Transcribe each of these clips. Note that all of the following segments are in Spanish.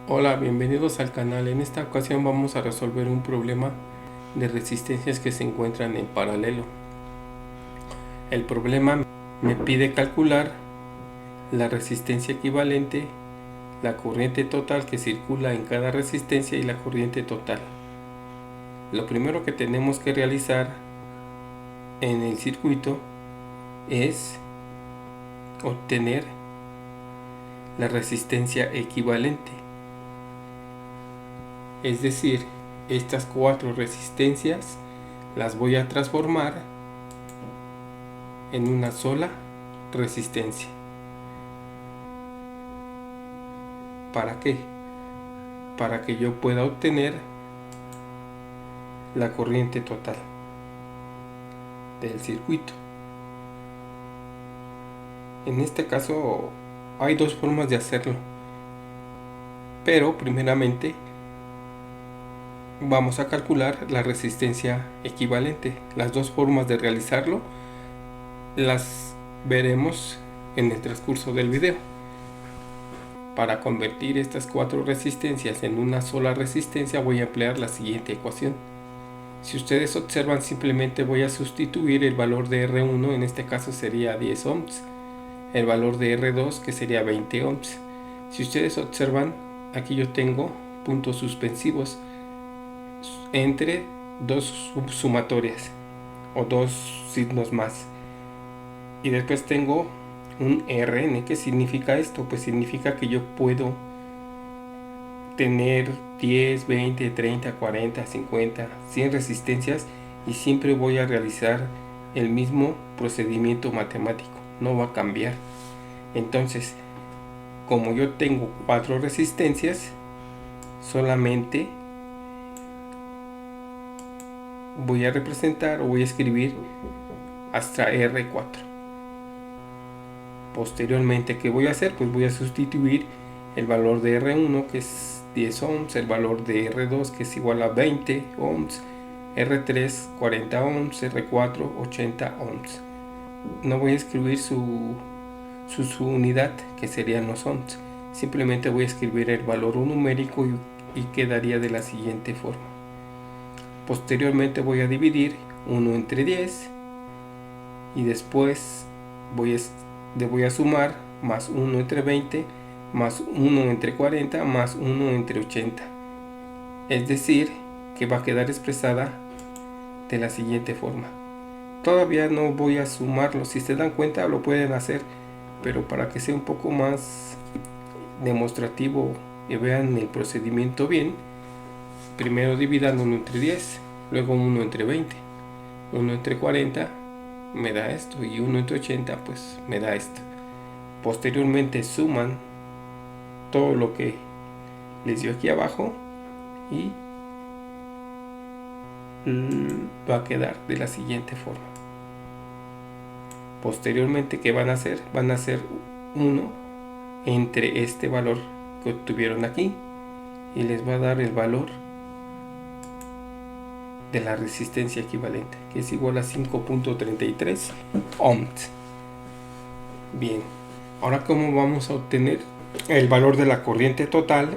Hola, bienvenidos al canal. En esta ocasión vamos a resolver un problema de resistencias que se encuentran en paralelo. El problema me pide calcular la resistencia equivalente, la corriente total que circula en cada resistencia y la corriente total. Lo primero que tenemos que realizar en el circuito es obtener la resistencia equivalente. Es decir, estas cuatro resistencias las voy a transformar en una sola resistencia. ¿Para qué? Para que yo pueda obtener la corriente total del circuito. En este caso hay dos formas de hacerlo, pero primeramente vamos a calcular la resistencia equivalente. Las dos formas de realizarlo las veremos en el transcurso del video. Para convertir estas cuatro resistencias en una sola resistencia voy a emplear la siguiente ecuación. Si ustedes observan, simplemente voy a sustituir el valor de R1, en este caso sería 10 ohms, el valor de R2 que sería 20 ohms. Si ustedes observan, aquí yo tengo puntos suspensivos entre dos sumatorias o dos signos más, y después tengo un Rn. ¿Qué significa esto? Pues significa que yo puedo tener 10, 20, 30, 40, 50, 100 resistencias y siempre voy a realizar el mismo procedimiento matemático, no va a cambiar. Entonces, como yo tengo 4 resistencias, solamente voy a representar o voy a escribir hasta R4. Posteriormente, ¿qué voy a hacer? Pues voy a sustituir el valor de R1, que es 10 ohms, el valor de R2, que es igual a 20 ohms, R3 40 ohms, R4 80 ohms. No voy a escribir su unidad, que serían los ohms. Simplemente voy a escribir el valor numérico y quedaría de la siguiente forma. Posteriormente voy a dividir 1 entre 10 y después voy a sumar más 1 entre 20 más 1 entre 40 más 1 entre 80. Es decir, que va a quedar expresada de la siguiente forma. Todavía no voy a sumarlo, si se dan cuenta lo pueden hacer, pero para que sea un poco más demostrativo y vean el procedimiento bien, primero dividan 1 entre 10, luego 1 entre 20, 1 entre 40 me da esto y 1 entre 80 pues me da esto. Posteriormente suman todo lo que les dio aquí abajo y va a quedar de la siguiente forma. Posteriormente, ¿qué van a hacer? Van a hacer 1 entre este valor que obtuvieron aquí y les va a dar el valor de la resistencia equivalente, que es igual a 5.33 ohms. Bien, ahora ¿cómo vamos a obtener el valor de la corriente total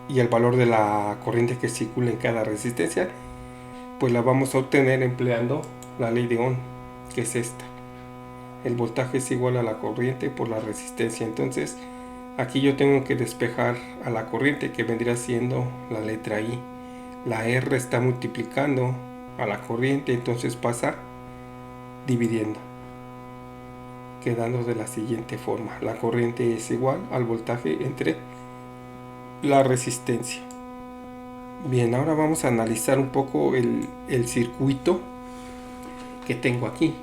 y el valor de la corriente que circula en cada resistencia? Pues la vamos a obtener empleando la ley de Ohm, que es esta. El voltaje es igual a la corriente por la resistencia. Entonces aquí yo tengo que despejar a la corriente, que vendría siendo la letra I. La R está multiplicando a la corriente, entonces pasa dividiendo, quedando de la siguiente forma. La corriente es igual al voltaje entre la resistencia. Bien, ahora vamos a analizar un poco el circuito que tengo aquí.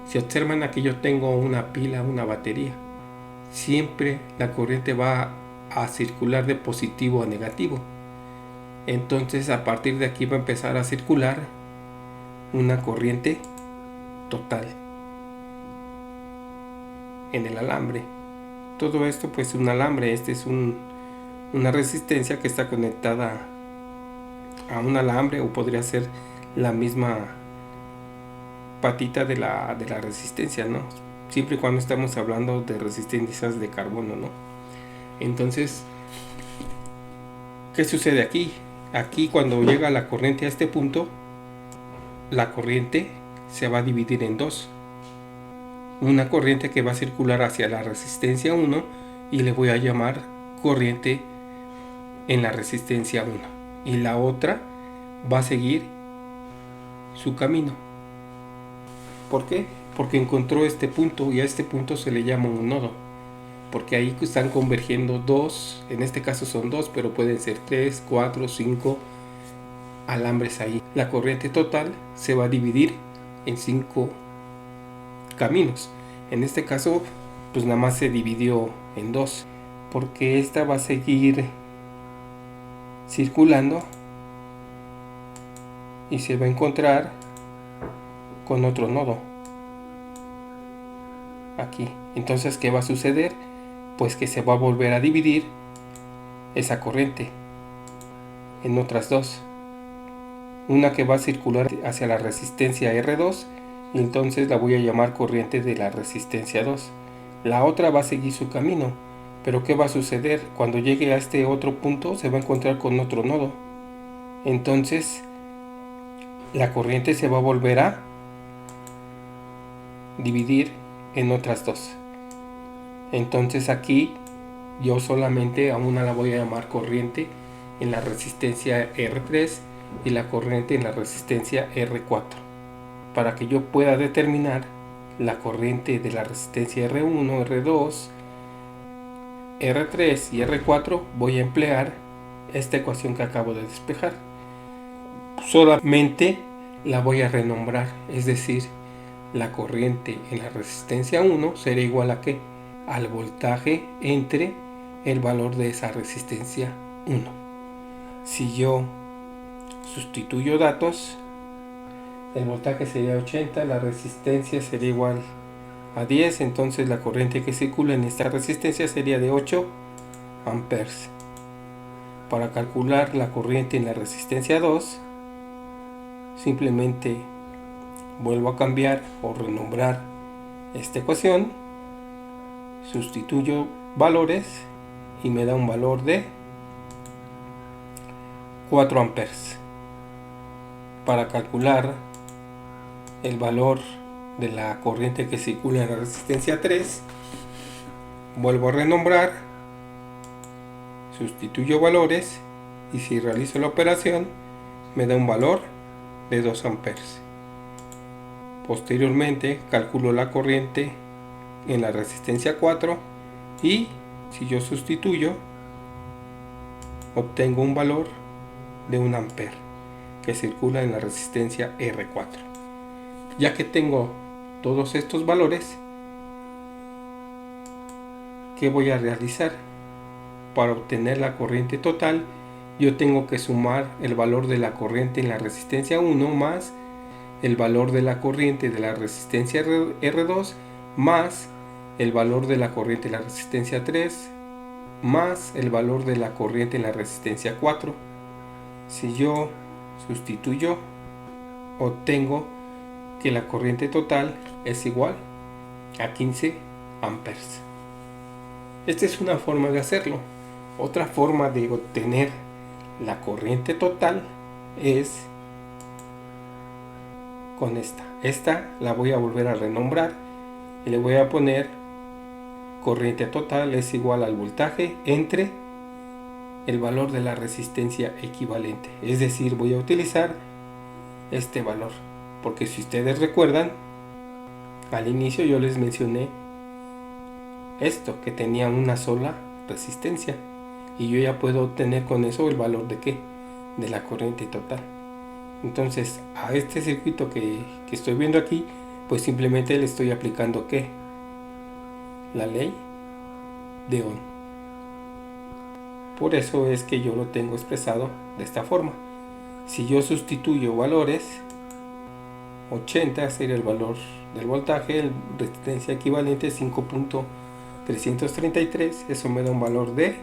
Si observan, aquí yo tengo una pila, una batería. Siempre la corriente va a circular de positivo a negativo. Entonces a partir de aquí va a empezar a circular una corriente total en el alambre. Todo esto pues un alambre, este es una resistencia que está conectada a un alambre, o podría ser la misma patita de la resistencia, ¿no? Siempre y cuando estamos hablando de resistencias de carbono, ¿no? Entonces ¿Qué sucede aquí? Aquí cuando llega la corriente a este punto, la corriente se va a dividir en dos. Una corriente que va a circular hacia la resistencia 1 y le voy a llamar corriente en la resistencia 1. Y la otra va a seguir su camino. ¿Por qué? Porque encontró este punto y a este punto se le llama un nodo. Porque ahí están convergiendo dos, en este caso son dos, pero pueden ser 3, 4, 5 alambres ahí. La corriente total se va a dividir en 5 caminos. En este caso, pues nada más se dividió en dos, porque esta va a seguir circulando y se va a encontrar con otro nodo aquí. Entonces, ¿qué va a suceder? Pues que se va a volver a dividir esa corriente en otras dos. Una que va a circular hacia la resistencia R2 y entonces la voy a llamar corriente de la resistencia 2. La otra va a seguir su camino, pero ¿qué va a suceder? Cuando llegue a este otro punto se va a encontrar con otro nodo. Entonces la corriente se va a volver a dividir en otras dos. Entonces aquí yo solamente a una la voy a llamar corriente en la resistencia R3 y la corriente en la resistencia R4, para que yo pueda determinar la corriente de la resistencia R1, R2, R3 y R4. Voy a emplear esta ecuación que acabo de despejar. Solamente la voy a renombrar, es decir, la corriente en la resistencia 1 será igual a ¿qué? Al voltaje entre el valor de esa resistencia 1. Si yo sustituyo datos, el voltaje sería 80, la resistencia sería igual a 10, entonces la corriente que circula en esta resistencia sería de 8 amperes. Para calcular la corriente en la resistencia 2, simplemente vuelvo a cambiar o renombrar esta ecuación, sustituyo valores y me da un valor de 4 amperes. Para calcular el valor de la corriente que circula en la resistencia 3, vuelvo a renombrar, sustituyo valores y si realizo la operación me da un valor de 2 amperes. Posteriormente calculo la corriente en la resistencia 4 y si yo sustituyo obtengo un valor de 1 ampere que circula en la resistencia R4. Ya que tengo todos estos valores, ¿qué voy a realizar? Para obtener la corriente total, yo tengo que sumar el valor de la corriente en la resistencia 1 más el valor de la corriente de la resistencia R2 más el valor de la corriente en la resistencia 3 más el valor de la corriente en la resistencia 4. Si yo sustituyo, obtengo que la corriente total es igual a 15 amperes. Esta es una forma de hacerlo. Otra forma de obtener la corriente total es con esta. Esta la voy a volver a renombrar y le voy a poner corriente total es igual al voltaje entre el valor de la resistencia equivalente. Es decir, voy a utilizar este valor, porque si ustedes recuerdan, al inicio yo les mencioné esto, que tenía una sola resistencia, y yo ya puedo obtener con eso el valor de ¿qué? De la corriente total. Entonces a este circuito que estoy viendo aquí, pues simplemente le estoy aplicando ¿qué? La ley de Ohm. Por eso es que yo lo tengo expresado de esta forma. Si yo sustituyo valores, 80 sería el valor del voltaje, la resistencia equivalente 5.333, eso me da un valor de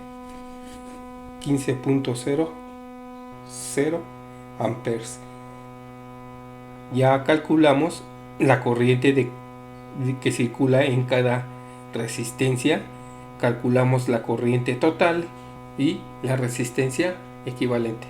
15.00 amperes. Ya calculamos la corriente que circula en cada resistencia, calculamos la corriente total y la resistencia equivalente.